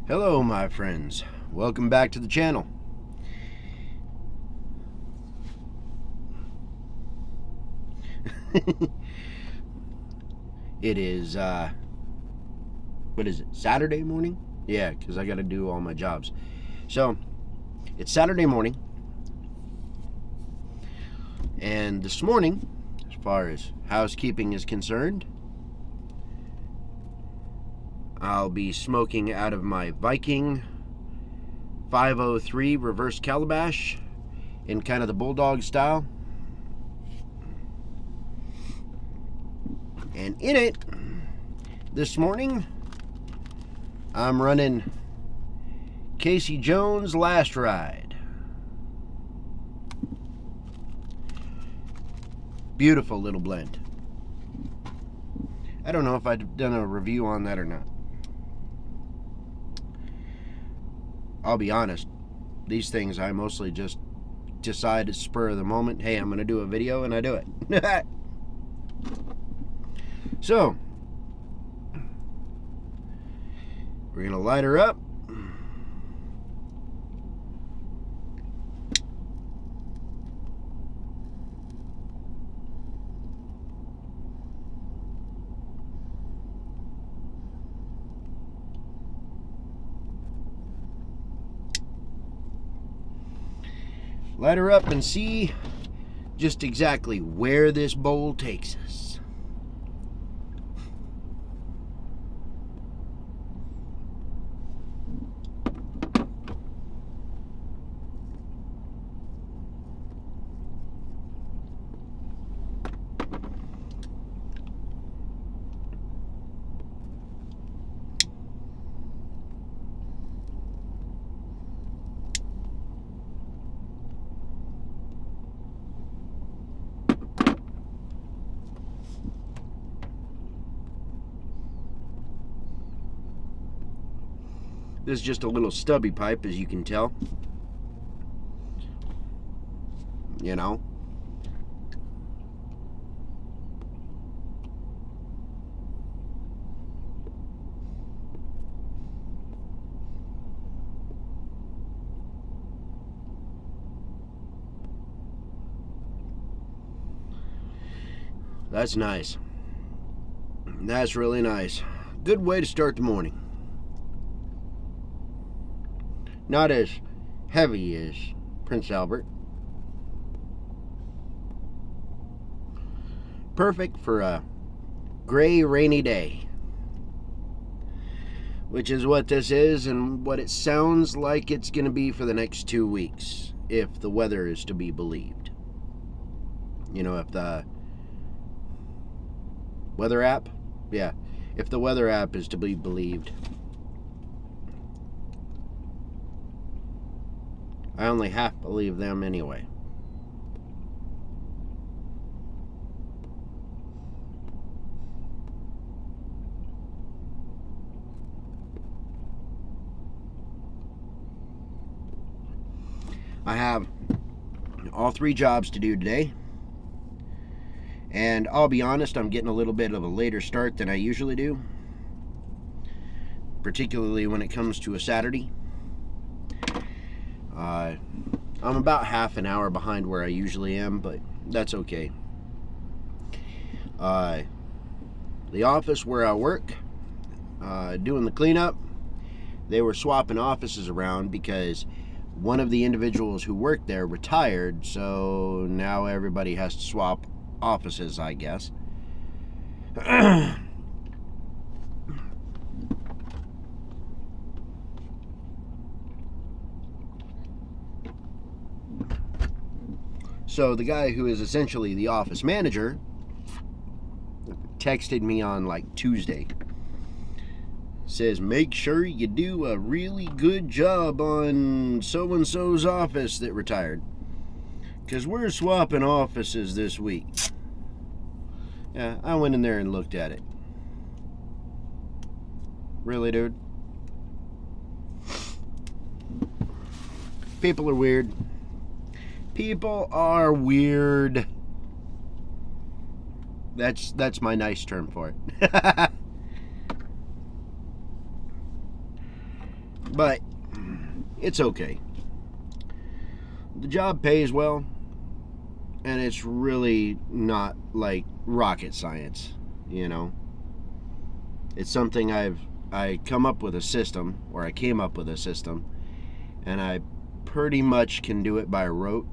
Hello my friends, welcome back to the channel. It is what is it, Saturday morning? Yeah, because I gotta do all my jobs. So it's Saturday morning, and this morning, as far as housekeeping is concerned, I'll be smoking out of my Viking 503 reverse calabash in kind of the bulldog style. And in it, this morning, I'm running Casey Jones Last Ride. Beautiful little blend. I don't know if I've done a review on that or not. I'll be honest, these things I mostly just decide at spur of the moment, hey, I'm going to do a video, and I do it. So, we're going to light her up. Light her up and see just exactly where this bowl takes us. This is just a little stubby pipe, as you can tell. You know. That's nice. That's really nice. Good way to start the morning. Not as heavy as Prince Albert. Perfect for a gray, rainy day. Which is what this is and what it sounds like it's going to be for the next 2 weeks, if the weather is to be believed. You know, if the weather app? Yeah, if the weather app is to be believed. I only half believe them anyway. I have all 3 jobs to do today. And I'll be honest, I'm getting a little bit of a later start than I usually do. Particularly when it comes to a Saturday. I'm about half an hour behind where I usually am, but that's okay. The office where I work, doing the cleanup, they were swapping offices around because one of the individuals who worked there retired, so now everybody has to swap offices, I guess. So the guy who is essentially the office manager texted me on like Tuesday. Says, make sure you do a really good job on so-and-so's office that retired. Because we're swapping offices this week. Yeah, I went in there and looked at it. Really, dude? People are weird. People are weird. That's my nice term for it. But it's okay. The job pays well, and it's really not like rocket science, you know. It's something I come up with a system, or I came up with a system, and I pretty much can do it by rote,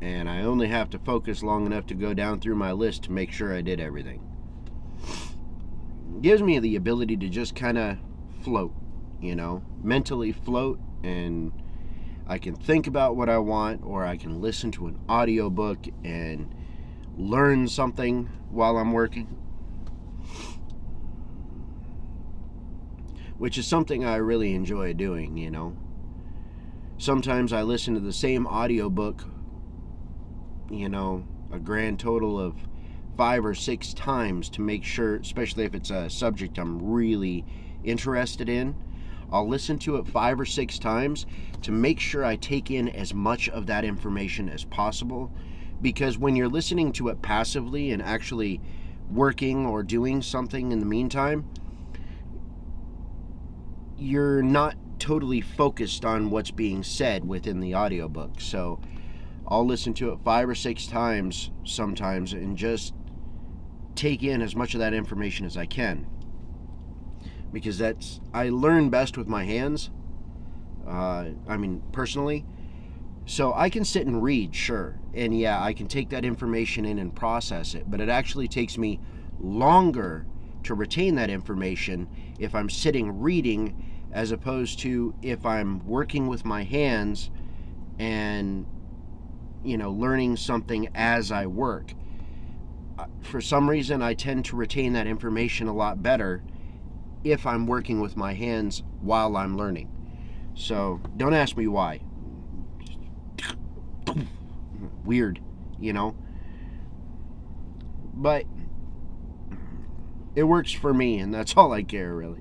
and I only have to focus long enough to go down through my list to make sure I did everything. It gives me the ability to just kind of float, you know, mentally float, and I can think about what I want, or I can listen to an audiobook and learn something while I'm working, which is something I really enjoy doing, you know. Sometimes I listen to the same audiobook, you know, a grand total of 5 or 6 times to make sure, especially if it's a subject I'm really interested in. I'll listen to it 5 or 6 times to make sure I take in as much of that information as possible, because when you're listening to it passively and actually working or doing something in the meantime, you're not totally focused on what's being said within the audiobook. So I'll listen to it 5 or 6 times sometimes and just take in as much of that information as I can, because I learn best with my hands. Personally. So I can sit and read, sure, and yeah, I can take that information in and process it, but it actually takes me longer to retain that information if I'm sitting reading, as opposed to if I'm working with my hands and, you know, learning something as I work. For some reason, I tend to retain that information a lot better if I'm working with my hands while I'm learning. So don't ask me why. Weird, you know? But it works for me, and that's all I care, really.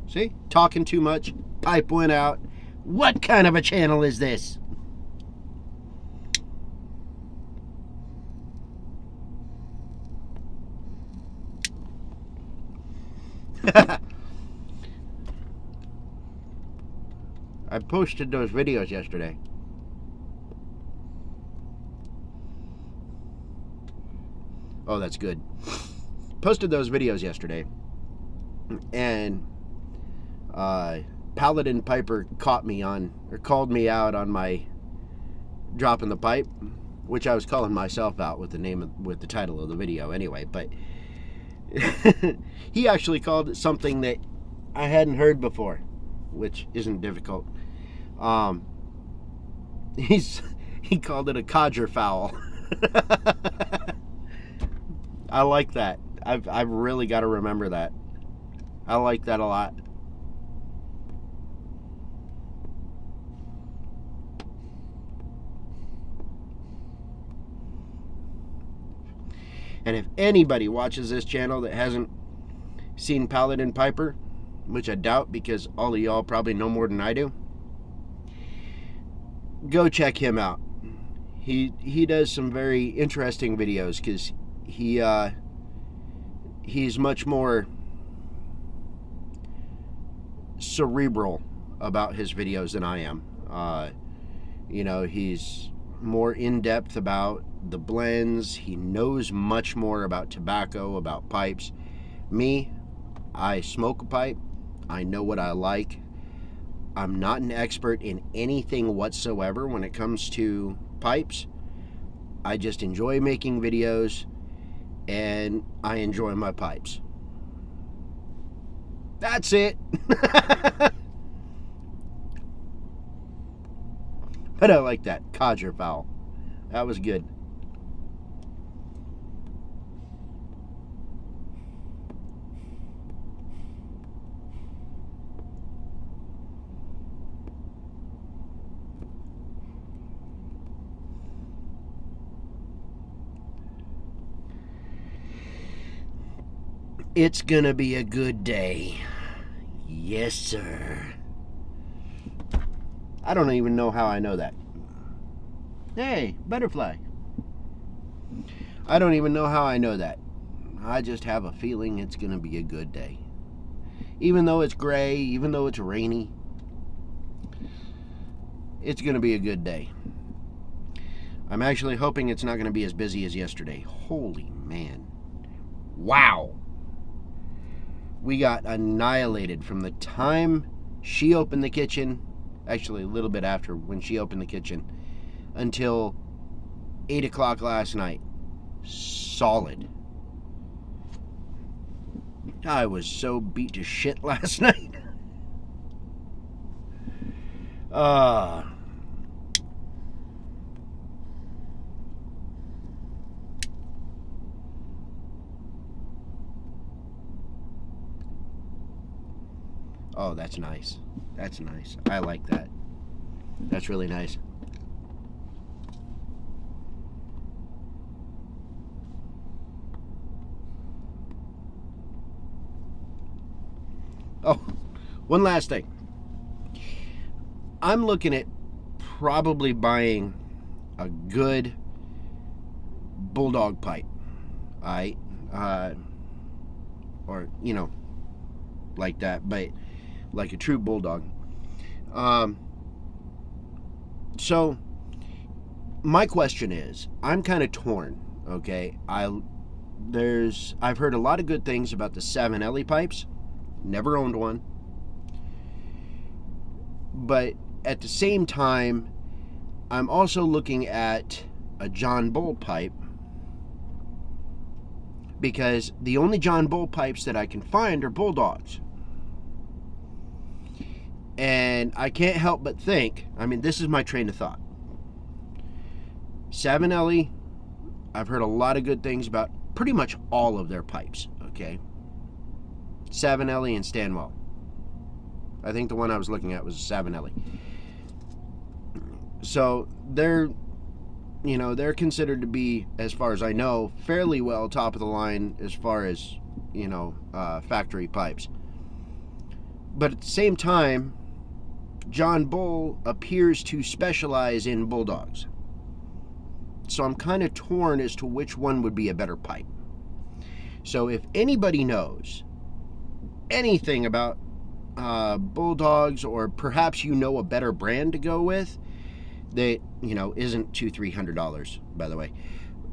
See? Talking too much. Pipe went out. What kind of a channel is this? I posted those videos yesterday. Oh, that's good. Posted those videos yesterday. And Paladin Piper called me out on my dropping the pipe, which I was calling myself out with the title of the video anyway, but he actually called it something that I hadn't heard before, which isn't difficult. He called it a codger fowl. I like that. I've really got to remember that. I like that a lot. And if anybody watches this channel that hasn't seen Paladin Piper, which I doubt because all of y'all probably know more than I do, go check him out. He does some very interesting videos, because he's much more cerebral about his videos than I am. You know, he's more in-depth about the blends. He knows much more about tobacco, about pipes. Me, I smoke a pipe. I know what I like. I'm not an expert in anything whatsoever when it comes to pipes. I just enjoy making videos, and I enjoy my pipes. That's it. But I like that. Codger fowl. That was good. It's gonna be a good day. Yes, sir. I don't even know how I know that. Hey, butterfly. I don't even know how I know that. I just have a feeling it's gonna be a good day. Even though it's gray, even though it's rainy, it's going to be a good day. I'm actually hoping it's not going to be as busy as yesterday. Holy man. Wow. We got annihilated from the time she opened the kitchen, actually a little bit after when she opened the kitchen, until 8 o'clock last night. Solid. I was so beat to shit last night. Oh, that's nice. That's nice. I like that. That's really nice. Oh, one last thing. I'm looking at probably buying a good bulldog pipe. Or, you know, like that, but like a true bulldog. So my question is, I'm kind of torn, okay? I've heard a lot of good things about the Savin Ellie pipes. Never owned one. But at the same time, I'm also looking at a John Bull pipe, because the only John Bull pipes that I can find are bulldogs. And I can't help but think, I mean, this is my train of thought. Savin Ellie, I've heard a lot of good things about pretty much all of their pipes, okay? Savin Ellie and Stanwell. I think the one I was looking at was Savin Ellie. So they're considered to be, as far as I know, fairly well top of the line as far as, factory pipes. But at the same time, John Bull appears to specialize in bulldogs. So I'm kind of torn as to which one would be a better pipe. So if anybody knows anything about bulldogs, or perhaps you know a better brand to go with that, isn't $200-300, by the way.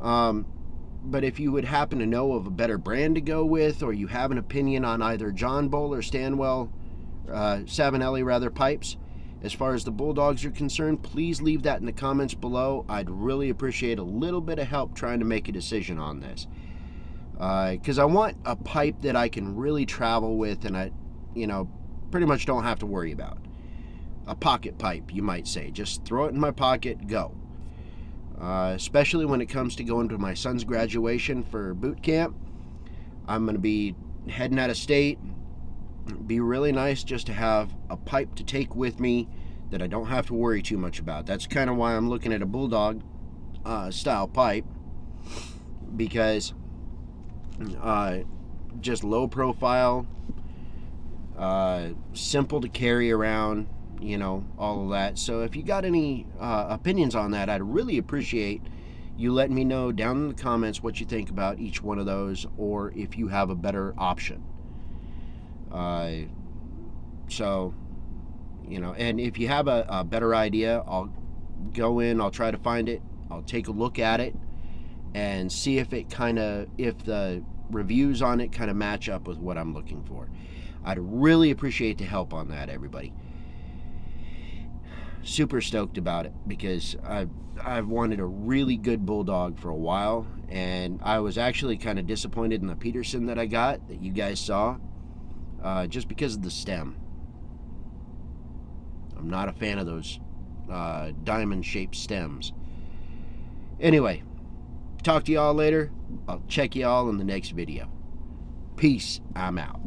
But if you would happen to know of a better brand to go with, or you have an opinion on either John Bull or Stanwell, Savin Ellie rather, pipes, as far as the bulldogs are concerned, please leave that in the comments below. I'd really appreciate a little bit of help trying to make a decision on this. Because I want a pipe that I can really travel with, and I, pretty much don't have to worry about. A pocket pipe, you might say. Just throw it in my pocket, go. Especially when it comes to going to my son's graduation for boot camp. I'm going to be heading out of state. It'd be really nice just to have a pipe to take with me that I don't have to worry too much about. That's kind of why I'm looking at a bulldog style pipe, because just low profile, simple to carry around, all of that. So if you got any opinions on that, I'd really appreciate you letting me know down in the comments what you think about each one of those, or if you have a better option. And if you have a better idea, I'll go in, I'll try to find it, I'll take a look at it and see if the reviews on it kind of match up with what I'm looking for. I'd really appreciate the help on that, everybody. Super stoked about it, because I've wanted a really good bulldog for a while, and I was actually kind of disappointed in the Peterson that I got, that you guys saw. Just because of the stem. I'm not a fan of those diamond-shaped stems. Anyway, talk to y'all later. I'll check y'all in the next video. Peace. I'm out.